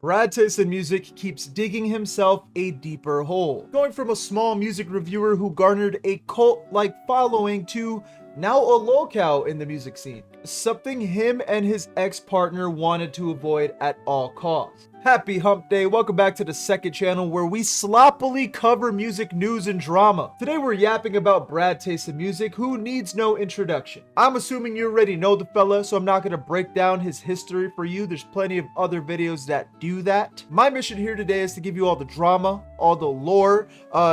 Brad Taste in music keeps digging himself a deeper hole, going from a small music reviewer who garnered a cult-like following to now a lolcow in the music scene, something him and his ex-partner wanted to avoid at all costs. Happy hump day, welcome back to the second channel where we sloppily cover music news and drama. Today we're yapping about Brad Taste in Music, who needs no introduction. I'm assuming you already know the fella, so I'm not going to break down his history for you. There's plenty of other videos that do that. My mission here today is to give you all the drama, all the lore,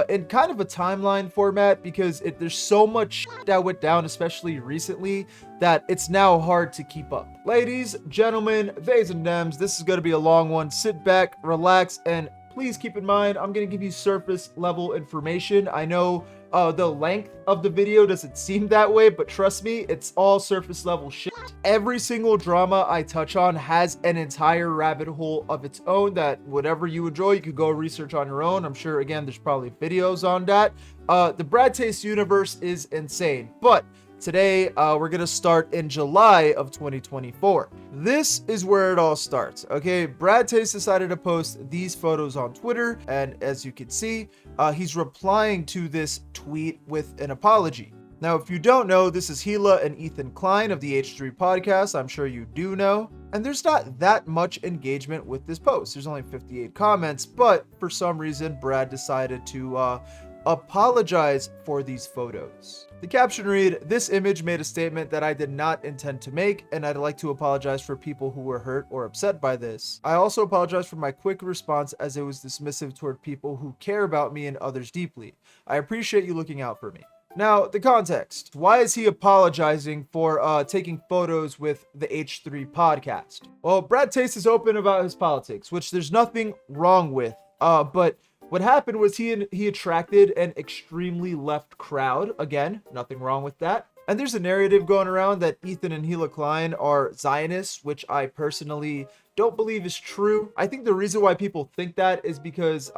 in kind of a timeline format, because there's so much shit that went down, especially recently, that it's now hard to keep up. Ladies, gentlemen, theys and dems, this is going to be a long one. Sit back, relax, and please keep in mind, I'm going to give you surface level information. I know the length of the video doesn't seem that way, but trust me, it's all surface level shit. Every single drama I touch on has an entire rabbit hole of its own that whatever you enjoy, you could go research on your own. I'm sure, again, there's probably videos on that. The Brad Taste universe is insane, but today, we're gonna start in July of 2024. This is where it all starts, okay? Brad Taste decided to post these photos on Twitter, and as you can see, he's replying to this tweet with an apology. Now, if you don't know, this is Gila and Ethan Klein of the H3 podcast. I'm sure you do know. And there's not that much engagement with this post. There's only 58 comments, but for some reason, Brad decided to apologize for these photos. The caption read, "This image made a statement that I did not intend to make, and I'd like to apologize for people who were hurt or upset by this. I also apologize for my quick response as it was dismissive toward people who care about me and others deeply. I appreciate you looking out for me." Now, the context. Why is he apologizing for taking photos with the H3 podcast? Well, Brad Taste is open about his politics, which there's nothing wrong with, but what happened was he attracted an extremely left crowd. Again, nothing wrong with that. And there's a narrative going around that Ethan and Gila Klein are Zionists, which I personally don't believe is true. I think the reason why people think that is because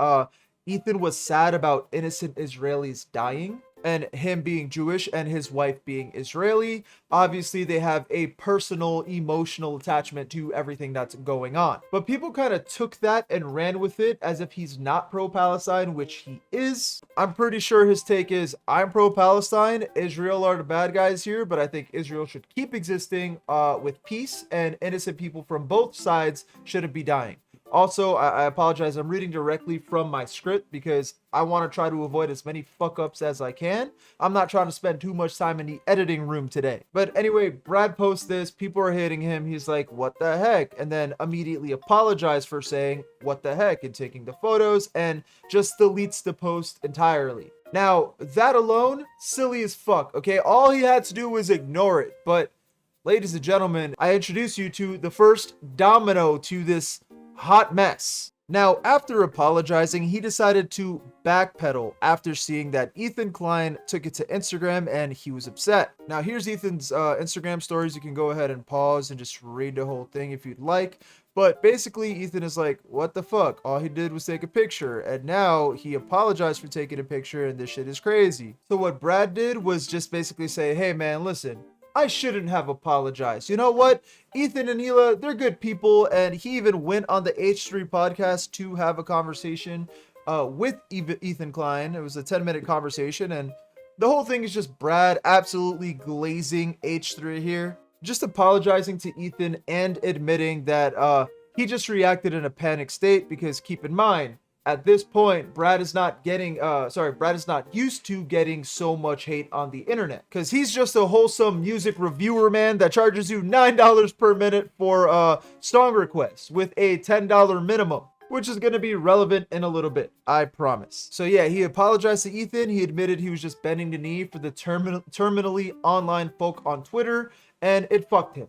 Ethan was sad about innocent Israelis dying, and him being Jewish and his wife being Israeli. Obviously, they have a personal, emotional attachment to everything that's going on. But people kind of took that and ran with it as if he's not pro-Palestine, which he is. I'm pretty sure his take is, I'm pro-Palestine, Israel are the bad guys here, but I think Israel should keep existing with peace, and innocent people from both sides shouldn't be dying. Also, I apologize, I'm reading directly from my script because I want to try to avoid as many fuck-ups as I can. I'm not trying to spend too much time in the editing room today. But anyway, Brad posts this, people are hating him, he's like, what the heck? And then immediately apologized for saying, what the heck? And taking the photos, and just deletes the post entirely. Now, that alone, silly as fuck, okay? All he had to do was ignore it. But, ladies and gentlemen, I introduce you to the first domino to this hot mess. Now, after apologizing, he decided to backpedal after seeing that Ethan Klein took it to Instagram and he was upset. Now, here's Ethan's Instagram stories. You can go ahead and pause and just read the whole thing if you'd like. But basically, Ethan is like, what the fuck? All he did was take a picture, and now he apologized for taking a picture, and this shit is crazy. So what Brad did was just basically say, hey man, listen, I shouldn't have apologized. You know what? Ethan and Gila, they're good people, and he even went on the H3 podcast to have a conversation with Ethan Klein. It was a 10-minute conversation, and the whole thing is just Brad absolutely glazing H3 here, just apologizing to Ethan and admitting that he just reacted in a panic state because, keep in mind, at this point, Brad is not used to getting so much hate on the internet, because he's just a wholesome music reviewer, man, that charges you $9 per minute for song requests with a $10 minimum, which is going to be relevant in a little bit, I promise. So yeah, he apologized to Ethan. He admitted he was just bending the knee for the terminally online folk on Twitter, and it fucked him.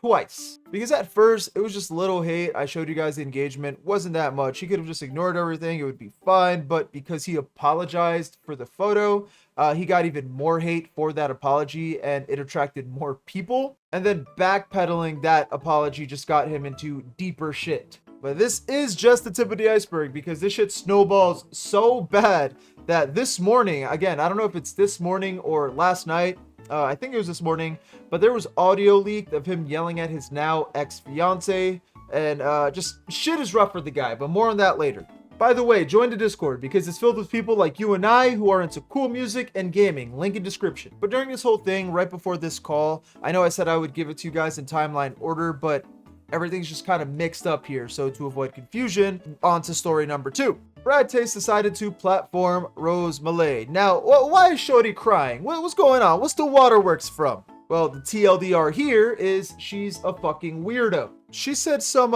Twice. Because at first, it was just little hate. I showed you guys the engagement. Wasn't that much. He could have just ignored everything. It would be fine. But because he apologized for the photo, he got even more hate for that apology, and it attracted more people. And then backpedaling that apology just got him into deeper shit. But this is just the tip of the iceberg, because this shit snowballs so bad that this morning, again, I don't know if it's this morning or last night, I think it was this morning, but there was audio leaked of him yelling at his now ex-fiance, And just shit is rough for the guy, but more on that later. By the way, join the Discord because it's filled with people like you and I who are into cool music and gaming. Link in description. But during this whole thing, right before this call, I know I said I would give it to you guys in timeline order, but everything's just kind of mixed up here. So to avoid confusion, on to story number 2. Brad Taste decided to platform Rose Malay. Now, why is Shorty crying? What's going on? What's the waterworks from? Well, the TLDR here is she's a fucking weirdo. She said some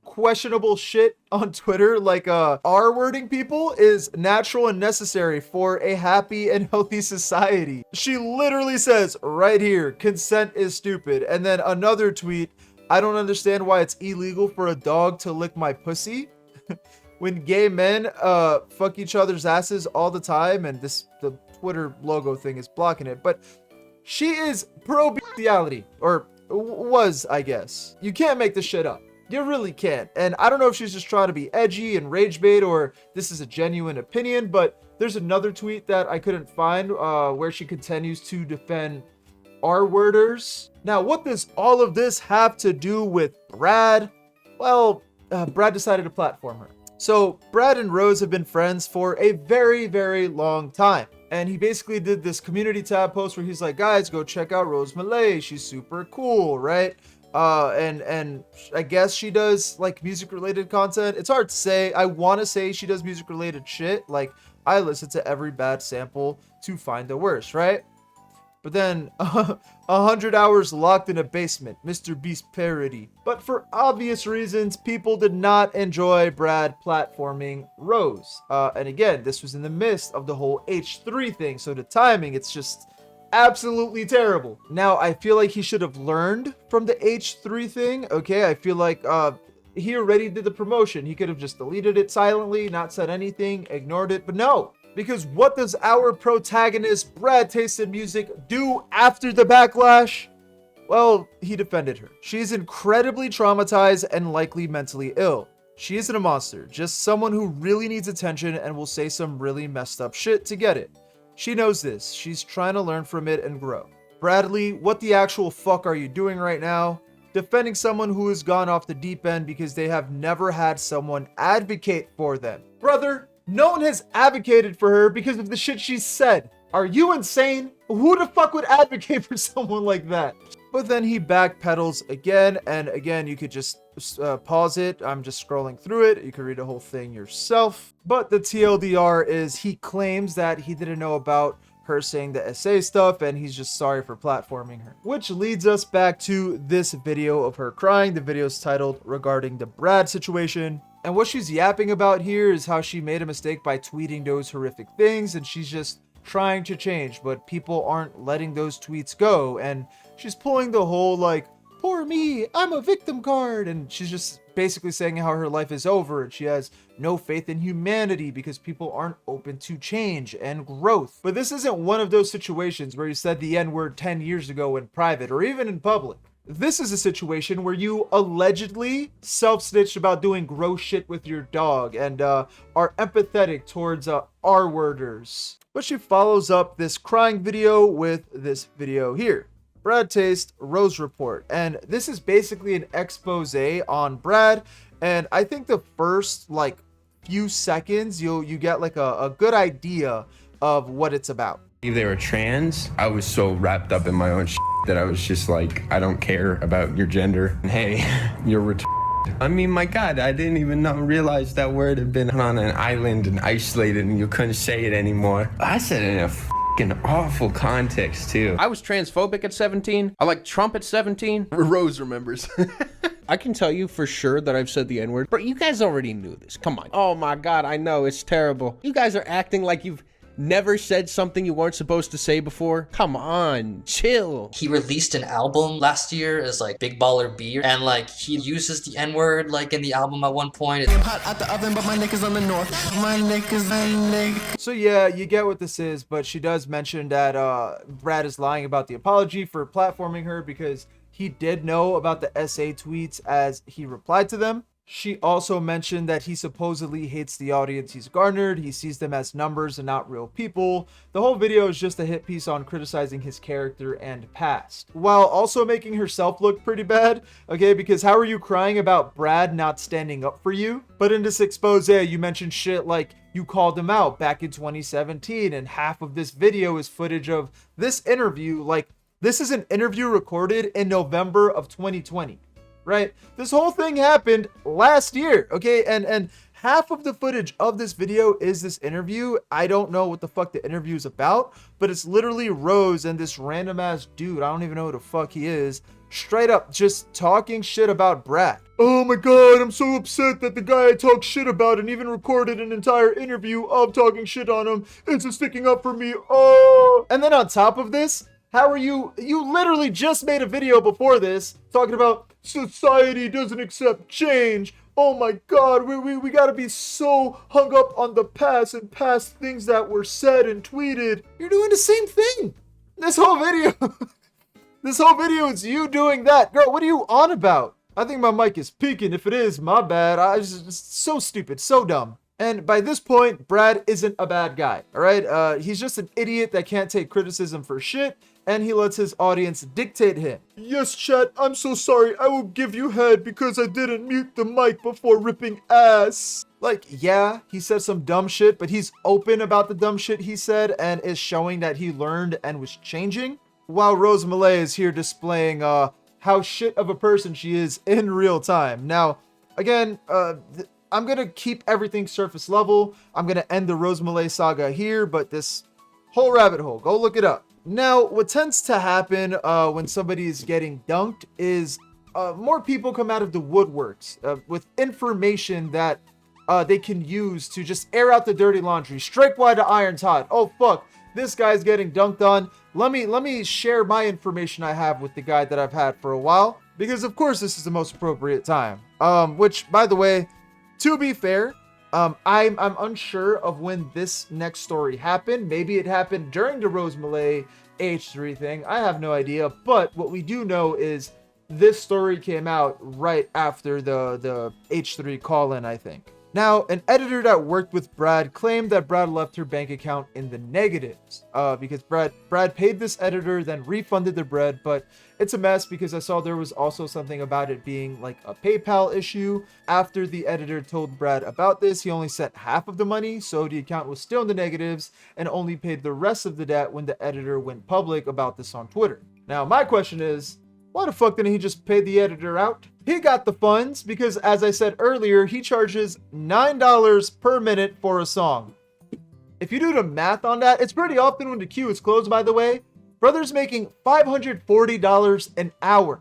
questionable shit on Twitter, like R-wording people is natural and necessary for a happy and healthy society. She literally says right here, consent is stupid. And then another tweet, I don't understand why it's illegal for a dog to lick my pussy. When gay men fuck each other's asses all the time, and the Twitter logo thing is blocking it, but she is pro-bestiality, or was, I guess. You can't make this shit up. You really can't. And I don't know if she's just trying to be edgy and rage bait, or this is a genuine opinion, but there's another tweet that I couldn't find where she continues to defend R-worders. Now, what does all of this have to do with Brad? Well, Brad decided to platform her. So Brad and Rose have been friends for a very, very long time. And he basically did this community tab post where he's like, guys, go check out Rose Malay. She's super cool, right? And I guess she does like music related content. It's hard to say. I want to say she does music related shit. Like I listen to every bad sample to find the worst, right? But then 100 hours locked in a basement, Mr. Beast parody. But for obvious reasons, people did not enjoy Brad platforming Rose. And again, this was in the midst of the whole H3 thing. So the timing, it's just absolutely terrible. Now, I feel like he should have learned from the H3 thing. Okay, I feel like he already did the promotion. He could have just deleted it silently, not said anything, ignored it. But no. Because what does our protagonist, Brad Tasted Music, do after the backlash? Well, he defended her. She's incredibly traumatized and likely mentally ill. She isn't a monster, just someone who really needs attention and will say some really messed up shit to get it. She knows this. She's trying to learn from it and grow. Bradley, what the actual fuck are you doing right now? Defending someone who has gone off the deep end because they have never had someone advocate for them. Brother, no one has advocated for her because of the shit she said. Are you insane? Who the fuck would advocate for someone like that? But then he backpedals again, and again, you could just pause it. I'm just scrolling through it. You can read the whole thing yourself. But the TLDR is he claims that he didn't know about her saying the essay stuff, and he's just sorry for platforming her. Which leads us back to this video of her crying. The video is titled Regarding the Brad Situation. And what she's yapping about here is how she made a mistake by tweeting those horrific things, and she's just trying to change, but people aren't letting those tweets go. And she's pulling the whole like, poor me, I'm a victim card. And she's just basically saying how her life is over and she has no faith in humanity because people aren't open to change and growth. But this isn't one of those situations where you said the N-word 10 years ago in private or even in public. This is a situation where you allegedly self-snitched about doing gross shit with your dog and are empathetic towards R-worders. But she follows up this crying video with this video here. Brad Taste Rose Report. And this is basically an expose on Brad. And I think the first like few seconds, you get like a good idea of what it's about. If they were trans, I was so wrapped up in my own shit that I was just like, I don't care about your gender. And hey, you're retarded. I mean, my God, I didn't even realize that word had been on an island and isolated and you couldn't say it anymore. I said it in a fucking awful context too. I was transphobic at 17. I liked Trump at 17. Rose remembers. I can tell you for sure that I've said the N-word, but you guys already knew this. Come on. Oh my God, I know, it's terrible. You guys are acting like you've never said something you weren't supposed to say before. Come on, chill. He released an album last year as like Big Baller B, and like he uses the N-word like in the album at one point. I'm hot at the oven, but my neck is on the north. My neck is on leg. So yeah, you get what this is, but she does mention that Brad is lying about the apology for platforming her because he did know about the SA tweets as he replied to them. She also mentioned that he supposedly hates the audience he's garnered. He sees them as numbers and not real people. The whole video is just a hit piece on criticizing his character and past, while also making herself look pretty bad, okay? Because how are you crying about Brad not standing up for you? But in this expose, you mentioned shit like you called him out back in 2017, and half of this video is footage of this interview. Like, this is an interview recorded in November of 2020. Right? This whole thing happened last year, okay? And half of the footage of this video is this interview. I don't know what the fuck the interview is about, but it's literally Rose and this random ass dude, I don't even know who the fuck he is, straight up just talking shit about Brad. Oh my god, I'm so upset that the guy I talked shit about and even recorded an entire interview of talking shit on him isn't sticking up for me. Oh! And then on top of this, how are you literally just made a video before this talking about society doesn't accept change. Oh my god, we gotta be so hung up on the past and past things that were said and tweeted. You're doing the same thing. This whole video, this whole video is you doing that. Girl, what are you on about? I think my mic is peaking. If it is, my bad. I was just so stupid, so dumb. And by this point, Brad isn't a bad guy, all right? He's just an idiot that can't take criticism for shit, and he lets his audience dictate him. Yes, chat, I'm so sorry. I will give you head because I didn't mute the mic before ripping ass. Like, yeah, he said some dumb shit, but he's open about the dumb shit he said and is showing that he learned and was changing, while Rose Malay is here displaying how shit of a person she is in real time. Now, again, I'm going to keep everything surface level. I'm going to end the Rose Malay saga here, but this whole rabbit hole, go look it up. Now, what tends to happen when somebody is getting dunked is more people come out of the woodworks with information that they can use to just air out the dirty laundry. Strike while the iron's hot. Oh, fuck. This guy's getting dunked on. Let me share my information I have with the guy that I've had for a while, because of course this is the most appropriate time. Which, by the way, to be fair, I'm unsure of when this next story happened. Maybe it happened during the Rose Malay H3 thing. I have no idea. But what we do know is this story came out right after the H3 call-in, I think. Now, an editor that worked with Brad claimed that Brad left her bank account in the negatives because Brad paid this editor, then refunded the bread, but it's a mess because I saw there was also something about it being like a PayPal issue. After the editor told Brad about this, he only sent half of the money, so the account was still in the negatives and only paid the rest of the debt when the editor went public about this on Twitter. Now, my question is, why the fuck didn't he just pay the editor out? He got the funds because, as I said earlier, he charges $9 per minute for a song. If you do the math on that, it's pretty often when the queue is closed, by the way. Brother's making $540 an hour.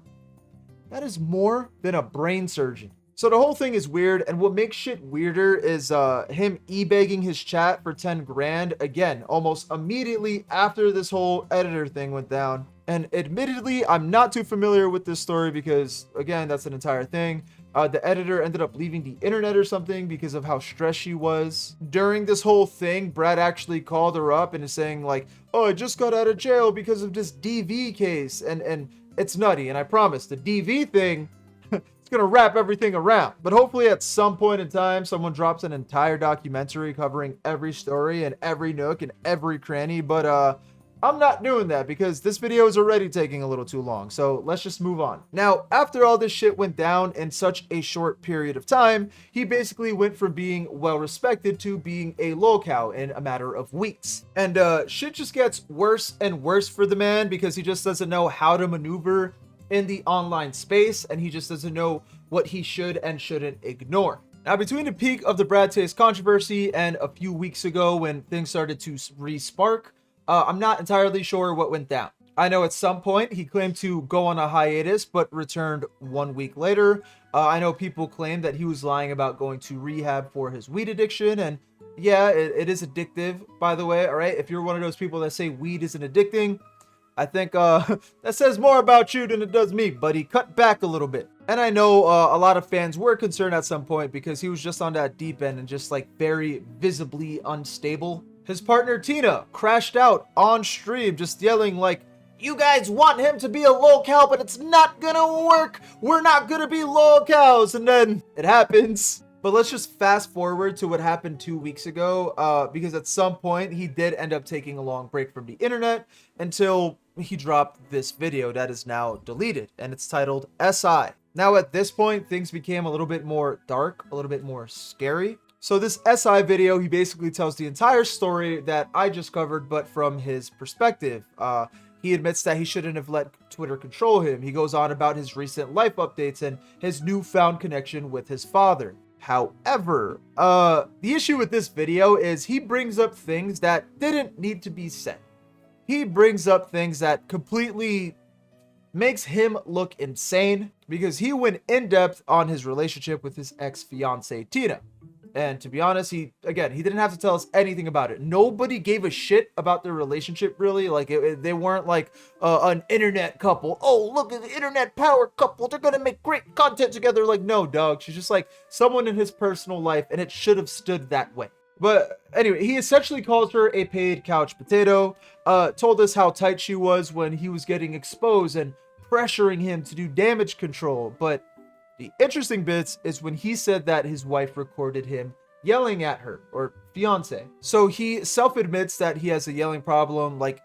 That is more than a brain surgeon. So the whole thing is weird, and what makes shit weirder is him e-begging his chat for 10 grand, again, almost immediately after this whole editor thing went down. And admittedly, I'm not too familiar with this story because, again, that's an entire thing. The editor ended up leaving the internet or something because of how stressed she was. During this whole thing, Brad actually called her up and is saying like, oh, I just got out of jail because of this DV case. And it's nutty. And I promise, the DV thing, it's going to wrap everything around. But hopefully at some point in time, someone drops an entire documentary covering every story and every nook and every cranny. But I'm not doing that because this video is already taking a little too long. So let's just move on. Now, after all this shit went down in such a short period of time, he basically went from being well respected to being a lolcow in a matter of weeks. And shit just gets worse and worse for the man because he just doesn't know how to maneuver in the online space, and he just doesn't know what he should and shouldn't ignore. Now, between the peak of the Brad Taste controversy and a few weeks ago when things started to re-spark, I'm not entirely sure what went down. I know at some point he claimed to go on a hiatus, but returned 1 week later. I know people claim that he was lying about going to rehab for his weed addiction. And yeah, it is addictive, by the way. All right. If you're one of those people that say weed isn't addicting, I think that says more about you than it does me, but he cut back a little bit. And I know a lot of fans were concerned at some point because he was just on that deep end and just like very visibly unstable. His partner Tina crashed out on stream, just yelling like, you guys want him to be a locale, but it's not gonna work. We're not gonna be locales. And then it happens. But let's just fast forward to what happened 2 weeks ago, because at some point he did end up taking a long break from the internet until he dropped this video that is now deleted, and it's titled SI. Now at this point, things became a little bit more dark, a little bit more scary. So this SI video, he basically tells the entire story that I just covered, but from his perspective. He admits that he shouldn't have let Twitter control him. He goes on about his recent life updates and his newfound connection with his father. However, the issue with this video is he brings up things that didn't need to be said. He brings up things that completely makes him look insane because he went in depth on his relationship with his ex-fiancee Tina. And to be honest, he didn't have to tell us anything about it. Nobody gave a shit about their relationship, really. Like, they weren't like an internet couple. Oh, look at the internet power couple. They're gonna make great content together. Like, no, dog. She's just like someone in his personal life, and it should have stood that way. But anyway, he essentially calls her a paid couch potato, told us how tight she was when he was getting exposed and pressuring him to do damage control. But the interesting bits is when he said that his wife recorded him yelling at her, or fiance. So he self-admits that he has a yelling problem, like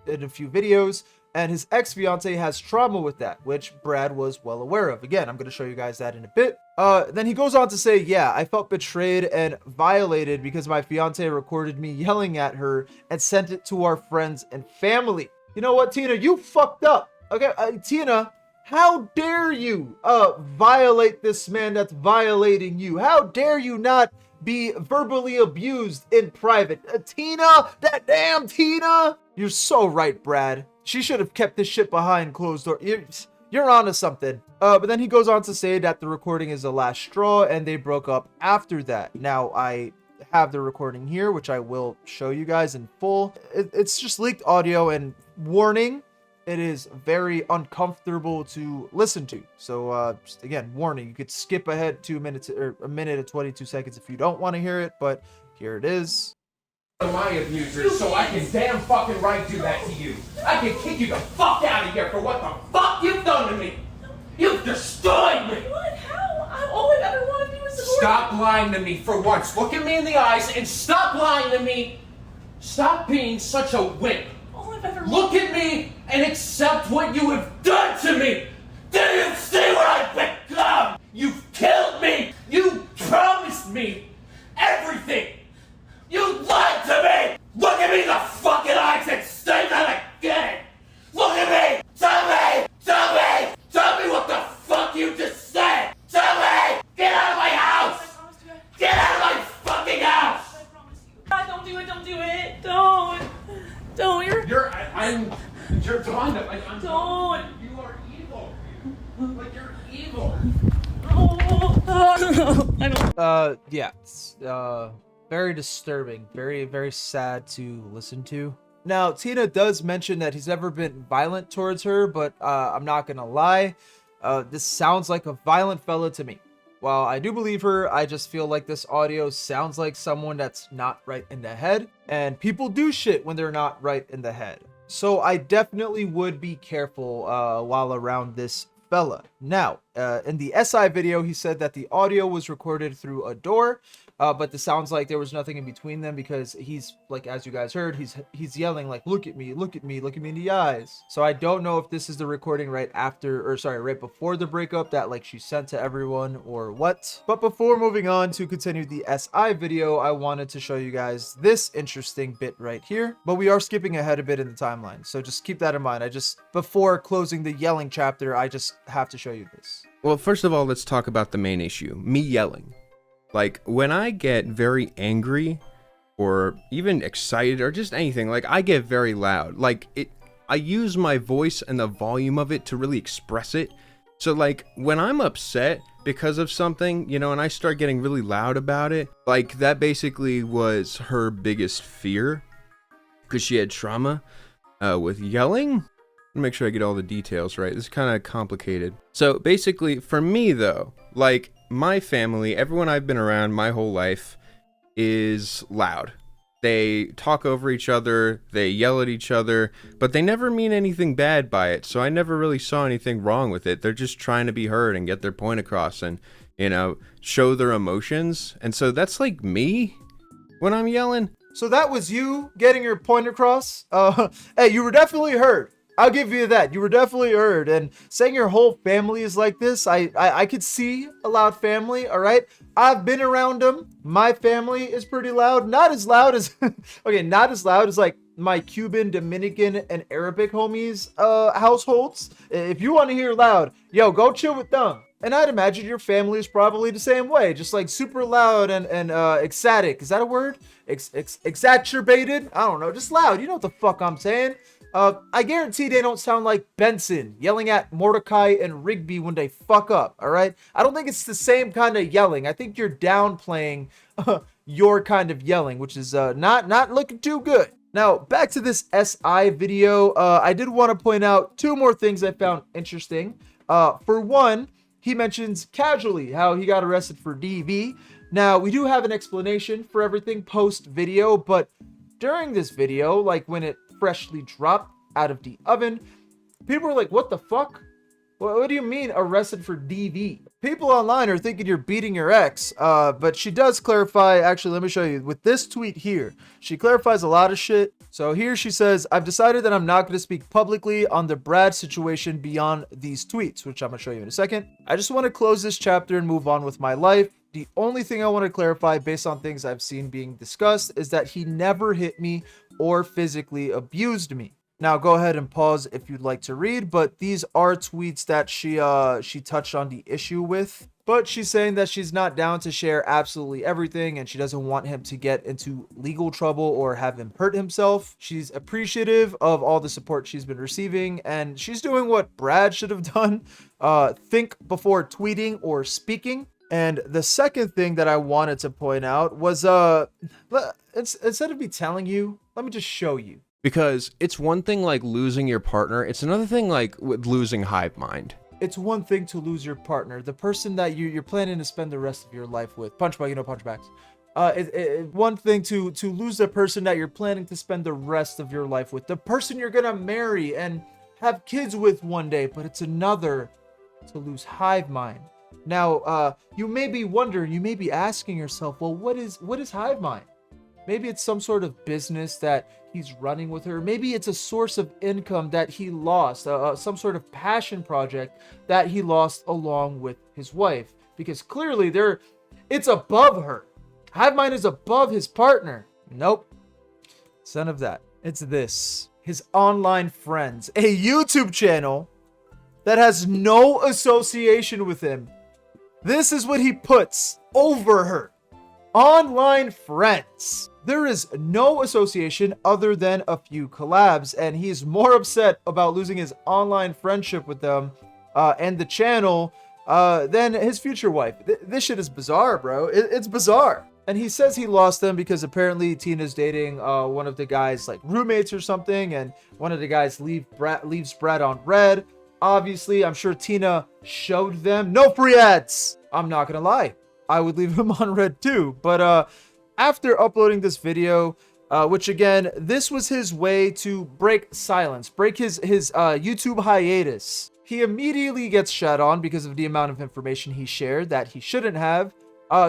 in a few videos, and his ex-fiance has trauma with that, which Brad was well aware of. Again, I'm going to show you guys that in a bit. Then he goes on to say, yeah, I felt betrayed and violated because my fiance recorded me yelling at her and sent it to our friends and family. You know what, Tina? You fucked up. Okay, Tina, how dare you violate this man that's violating you? How dare you not be verbally abused in private? Tina, that damn Tina. You're so right, Brad. She should have kept this shit behind closed doors. You're onto something. But then he goes on to say that the recording is the last straw and they broke up after that. Now, I have the recording here, which I will show you guys in full. It's just leaked audio, and warning, it is very uncomfortable to listen to. So just again, warning, you could skip ahead 2 minutes or a minute and 22 seconds if you don't want to hear it, but here it is. My abusers, so I can damn fucking right do that to you. I can kick you the fuck out of here for what the fuck you've done to me. You've destroyed me. What? How? All I've ever wanted to do is support. Stop lying to me for once. Look at me in the eyes and stop lying to me. Stop being such a wimp. All I've ever Look at me and accept what you have done to me. Do you see what I've become? You've killed me. You promised me everything. You lied to me. Look at me in the fucking eyes and say that again. Look at me. Tell me. Tell me. Tell me what the fuck you just said. Tell me. Get out of my house. Get out of my fucking house. I promise you. God, don't do it. Don't do it. Don't. Don't. You're blind. I'm Don't. You are evil. Like, you're evil. I don't. Yeah, it's, very disturbing, very, very sad to listen to. Now, Tina does mention that he's never been violent towards her, but I'm not gonna lie, this sounds like a violent fella to me. While I do believe her, I just feel like this audio sounds like someone that's not right in the head, and people do shit when they're not right in the head. So I definitely would be careful while around this fella. Now, in the SI video, he said that the audio was recorded through a door, but this sounds like there was nothing in between them because he's, like, as you guys heard, he's yelling like, look at me, look at me, look at me in the eyes. So I don't know if this is the recording right before the breakup that, like, she sent to everyone or what. But before moving on to continue the SI video, I wanted to show you guys this interesting bit right here, but we are skipping ahead a bit in the timeline. So just keep that in mind. Before closing the yelling chapter, I just have to show you this. Well, first of all, let's talk about the main issue, me yelling. Like, when I get very angry or even excited or just anything, like, I get very loud. Like, I use my voice and the volume of it to really express it. So, like, when I'm upset because of something, you know, and I start getting really loud about it, like, that basically was her biggest fear because she had trauma with yelling. Make sure I get all the details right. This is kind of complicated. So basically, for me though, like, my family, everyone I've been around my whole life is loud. They talk over each other, they yell at each other, but they never mean anything bad by it. So I never really saw anything wrong with it. They're just trying to be heard and get their point across and, you know, show their emotions. And so that's like me when I'm yelling. So that was you getting your point across. Hey, you were definitely heard. I'll give you that. You were definitely heard. And saying your whole family is like this, I could see a loud family, all right? I've been around them. My family is pretty loud. Not as loud as, okay, not as loud as like my Cuban, Dominican, and Arabic homies households. If you want to hear loud, yo, go chill with them. And I'd imagine your family is probably the same way, just like super loud and ecstatic. Is that a word? Exacerbated? I don't know, just loud. You know what the fuck I'm saying? I guarantee they don't sound like Benson yelling at Mordecai and Rigby when they fuck up, all right? I don't think it's the same kind of yelling. I think you're downplaying your kind of yelling, which is not looking too good. Now, back to this SI video, I did want to point out two more things I found interesting. For one, he mentions casually how he got arrested for DV. Now, we do have an explanation for everything post-video, but during this video, like when it freshly dropped out of the oven, people were like, what the fuck? What do you mean arrested for DV? People online are thinking you're beating your ex, but she does clarify. Actually, let me show you with this tweet here. She clarifies a lot of shit. So here she says, I've decided that I'm not going to speak publicly on the Brad situation beyond these tweets, which I'm going to show you in a second. I just want to close this chapter and move on with my life. The only thing I want to clarify based on things I've seen being discussed is that he never hit me or physically abused me. Now go ahead and pause if you'd like to read, but these are tweets that she touched on the issue with. But she's saying that she's not down to share absolutely everything and she doesn't want him to get into legal trouble or have him hurt himself. She's appreciative of all the support she's been receiving and she's doing what Brad should have done. Think before tweeting or speaking. And the second thing that I wanted to point out was instead of me telling you, let me just show you. Because it's one thing like losing your partner. It's another thing like with losing hive mind. It's one thing to lose your partner, the person that you're planning to spend the rest of your life with. Punchback, you know punchbacks. One thing to lose the person that you're planning to spend the rest of your life with, the person you're gonna marry and have kids with one day. But it's another to lose hive mind. Now, you may be wondering, you may be asking yourself, well, what is hive mind? Maybe it's some sort of business that he's running with her. Maybe it's a source of income that he lost, some sort of passion project that he lost along with his wife. Because clearly it's above her. Hive mind is above his partner. Nope. It's none of that. It's this. His online friends. A YouTube channel that has no association with him. This is what he puts over her. Online friends. There is no association other than a few collabs, and he's more upset about losing his online friendship with them and the channel than his future wife. This shit is bizarre, bro. It's bizarre. And he says he lost them because apparently Tina's dating one of the guys' like roommates or something, and one of the guys leaves Brad on red. Obviously, I'm sure Tina showed them. No free ads. I'm not gonna lie. I would leave him on red too. But after uploading this video, which again, this was his way to break silence, break his YouTube hiatus. He immediately gets shat on because of the amount of information he shared that he shouldn't have.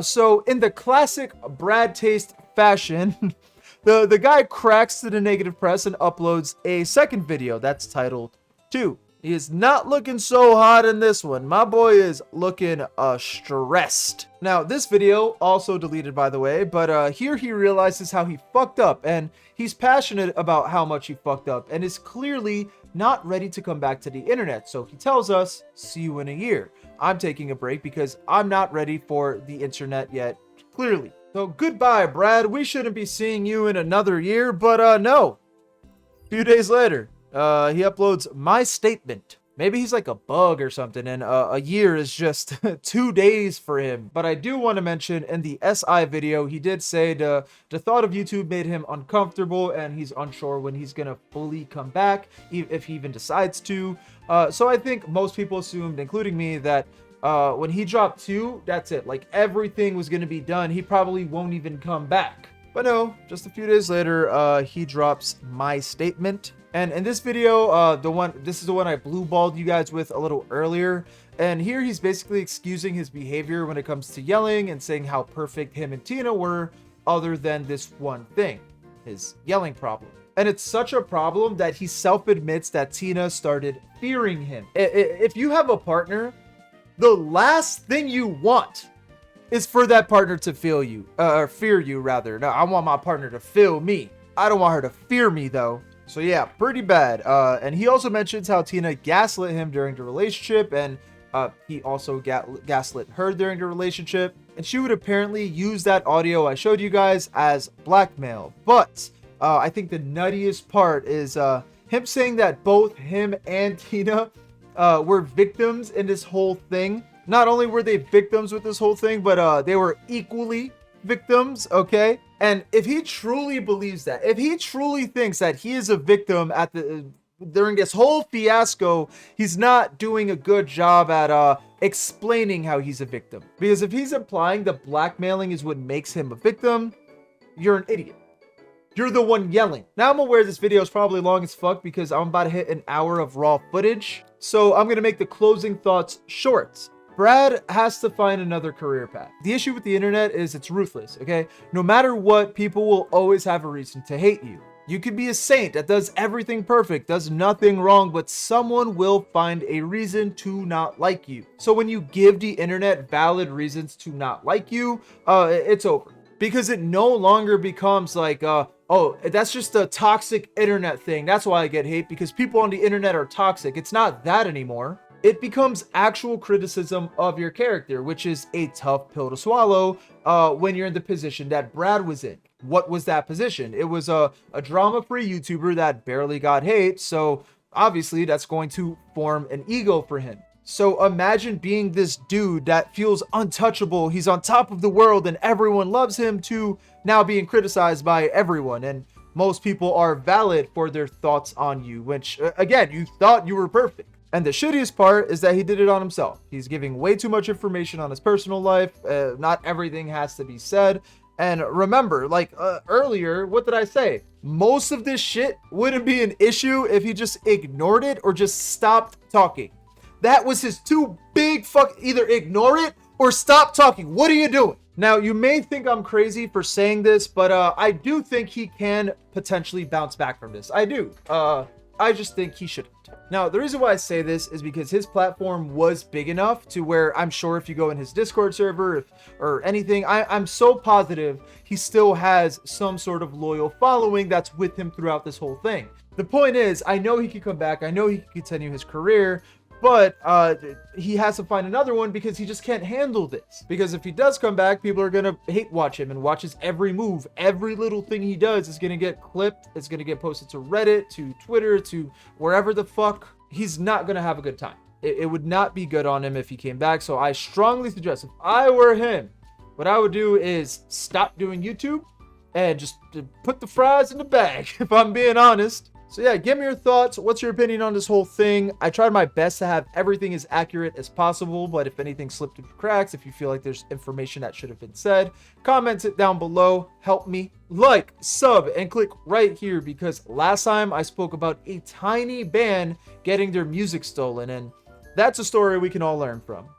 So in the classic Brad taste fashion, the guy cracks to the negative press and uploads a second video that's titled 2. He is not looking so hot in this one. My boy is looking stressed. Now, this video, also deleted by the way, but here he realizes how he fucked up, and he's passionate about how much he fucked up, and is clearly not ready to come back to the internet. So he tells us, see you in a year. I'm taking a break because I'm not ready for the internet yet, clearly. So goodbye, Brad. We shouldn't be seeing you in another year, but no. A few days later, he uploads my statement. Maybe he's like a bug or something, and a year is just 2 days for him. But I do want to mention in the SI video, he did say the thought of YouTube made him uncomfortable, and he's unsure when he's gonna fully come back, if he even decides to. So I think most people assumed, including me, that when he dropped 2, that's it. Like everything was gonna be done. He probably won't even come back. But no, just a few days later, he drops my statement. And in this video, this is the one I blue-balled you guys with a little earlier. And here he's basically excusing his behavior when it comes to yelling and saying how perfect him and Tina were, other than this one thing, his yelling problem. And it's such a problem that he self-admits that Tina started fearing him. If you have a partner, the last thing you want is for that partner to feel you, or fear you rather. No, I want my partner to feel me. I don't want her to fear me though. So yeah, pretty bad. And he also mentions how Tina gaslit him during the relationship, and he also gaslit her during the relationship. And she would apparently use that audio I showed you guys as blackmail. But I think the nuttiest part is him saying that both him and Tina were victims in this whole thing. Not only were they victims with this whole thing, but they were equally victims, okay? And if he truly believes that, if he truly thinks that he is a victim during this whole fiasco, he's not doing a good job at explaining how he's a victim. Because if he's implying that blackmailing is what makes him a victim, you're an idiot. You're the one yelling. Now I'm aware this video is probably long as fuck because I'm about to hit an hour of raw footage. So I'm gonna make the closing thoughts short. Brad has to find another career path. The issue with the internet is it's ruthless, okay? No matter what, people will always have a reason to hate you. You could be a saint that does everything perfect, does nothing wrong, but someone will find a reason to not like you. So when you give the internet valid reasons to not like you, it's over. Because it no longer becomes like, oh, that's just a toxic internet thing. That's why I get hate, because people on the internet are toxic. It's not that anymore. It becomes actual criticism of your character, which is a tough pill to swallow when you're in the position that Brad was in. What was that position? It was a drama-free YouTuber that barely got hate, so obviously that's going to form an ego for him. So imagine being this dude that feels untouchable, he's on top of the world and everyone loves him, to now being criticized by everyone, and most people are valid for their thoughts on you, which again, you thought you were perfect. And the shittiest part is that he did it on himself. He's giving way too much information on his personal life. Not everything has to be said. And remember, like earlier, what did I say? Most of this shit wouldn't be an issue if he just ignored it or just stopped talking. That was his two big either ignore it or stop talking. What are you doing? Now, you may think I'm crazy for saying this, but I do think he can potentially bounce back from this. I do. I just think he shouldn't. Now, the reason why I say this is because his platform was big enough to where I'm sure if you go in his Discord server or anything, I'm so positive he still has some sort of loyal following that's with him throughout this whole thing. The point is, I know he can come back. I know he can continue his career, but he has to find another one because he just can't handle this. Because if he does come back, people are going to hate watch him and watch his every move. Every little thing he does is going to get clipped. It's going to get posted to Reddit, to Twitter, to wherever the fuck. He's not going to have a good time. It would not be good on him if he came back. So I strongly suggest, if I were him, what I would do is stop doing YouTube and just put the fries in the bag, if I'm being honest. So yeah, give me your thoughts. What's your opinion on this whole thing? I tried my best to have everything as accurate as possible, but if anything slipped through the cracks, if you feel like there's information that should have been said, comment it down below. Help me. Like, sub, and click right here, because last time I spoke about a tiny band getting their music stolen, and that's a story we can all learn from.